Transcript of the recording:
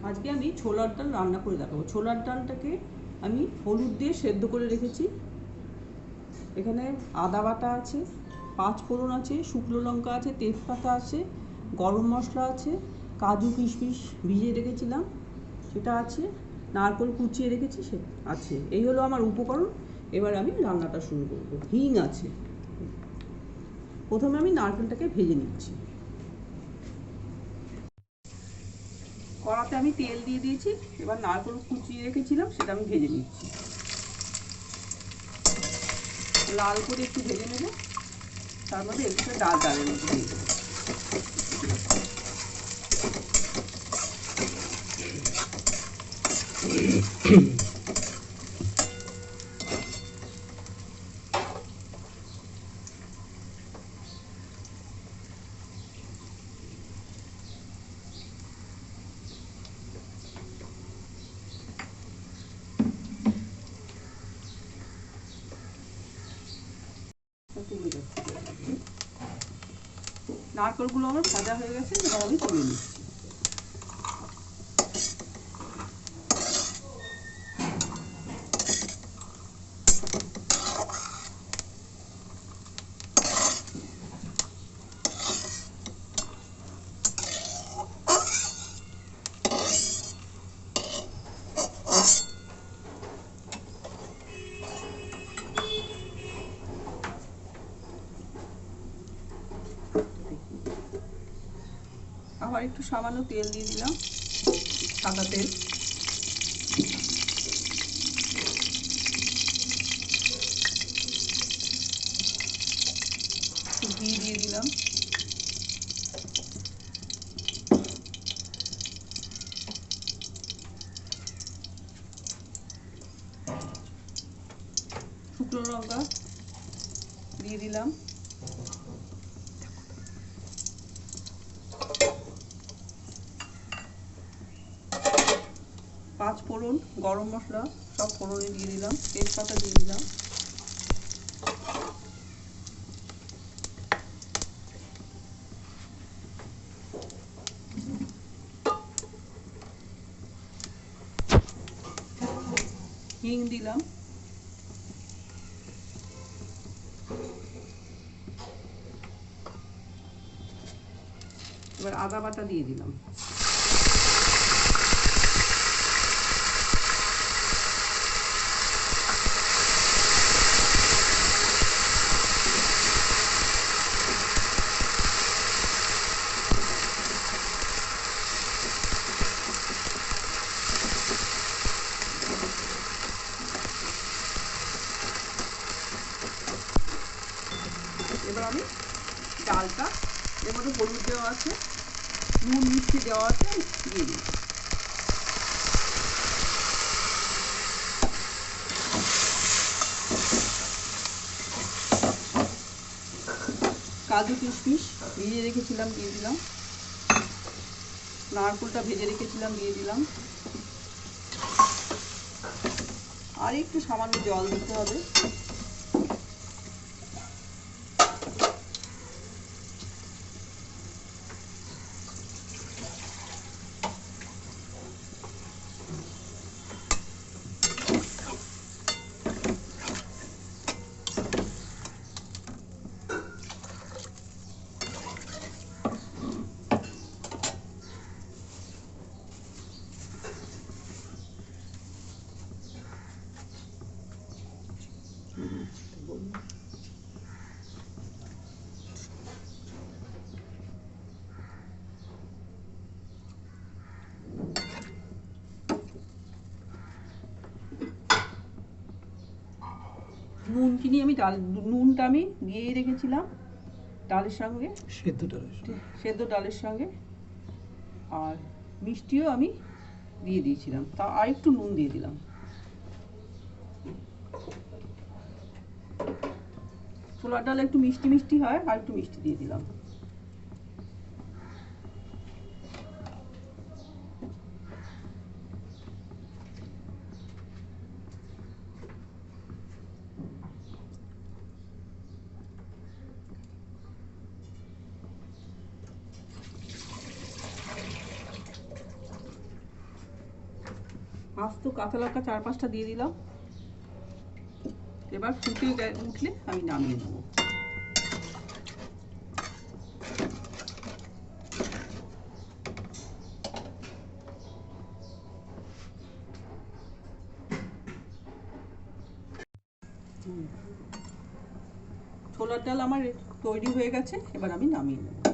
আজকে আমি ছোলার ডাল রান্না করে দেখাবো। ছোলার ডালটাকে আমি হলুদ দিয়ে সেদ্ধ করে রেখেছি। এখানে আদা বাটা আছে, 5 ফোড়ন আছে, শুকনো লঙ্কা আছে, তেজপাতা আছে, গরম মশলা আছে, কাজু কিশমিশ ভিজিয়ে রেখেছিলাম সেটা আছে, নারকেল কুচিয়ে রেখেছি সে আছে। এই হলো আমার উপকরণ। এবার আমি রান্নাটা শুরু করব। হিং আছে। প্রথমে আমি নারকেলটাকে ভেজে নিচ্ছি। কড়াতে আমি তেল দিয়ে দিয়েছি। এবার নারকেল কুচিয়ে রেখেছিলাম সেটা আমি ভেজে নিচ্ছি। লাল করে একটু ভেজে নেব। তার মধ্যে একটু ডালের মধ্যে দিয়ে দেবো। নারকেলগুলো আমার ভাজা হয়ে গেছে, এবার আমি তুলে নিচ্ছি। আবার একটু সামান্য তেল দিয়ে দিলাম, সাদা তেল। ঘি দিয়ে দিলাম। শুকনো লঙ্কা দিয়ে দিলাম। পাঁচ ফোড়ন, গরম মশলা সব ফোড়নে দিয়ে দিলাম, তেজপাতা দিয়ে দিলাম। হিং দিলাম। এবার আদা বাটা দিয়ে দিলাম। এবার আমি ডালটা, এর মধ্যে হলুদ দেওয়া আছে, নুন মিষ্টি দেওয়া আছে, দিয়ে দিই। কাজু কিশমিশ ভিজিয়ে রেখেছিলাম দিয়ে দিলাম। নারকেলটা ভেজে রেখেছিলাম দিয়ে দিলাম। আর একটু সামান্য জল দিতে হবে। নুন চিনি আমি নুনটা আমি দিয়েই রেখেছিলাম ডালের সঙ্গে, সেদ্ধ ডালের সঙ্গে। আর মিষ্টিও আমি দিয়ে দিয়েছিলাম, তা আর একটু নুন দিয়ে দিলাম। ছোলার ডাল একটু মিষ্টি মিষ্টি হয়, আর একটু মিষ্টি দিয়ে দিলাম। আস্ত কাঁচা লঙ্কা 4-5টা দিয়ে দিলাম। এবার ফুটে উঠলে আমি নামিয়ে নেবো। ছোলার ডাল আমার তৈরি হয়ে গেছে, এবার আমি নামিয়ে নেব।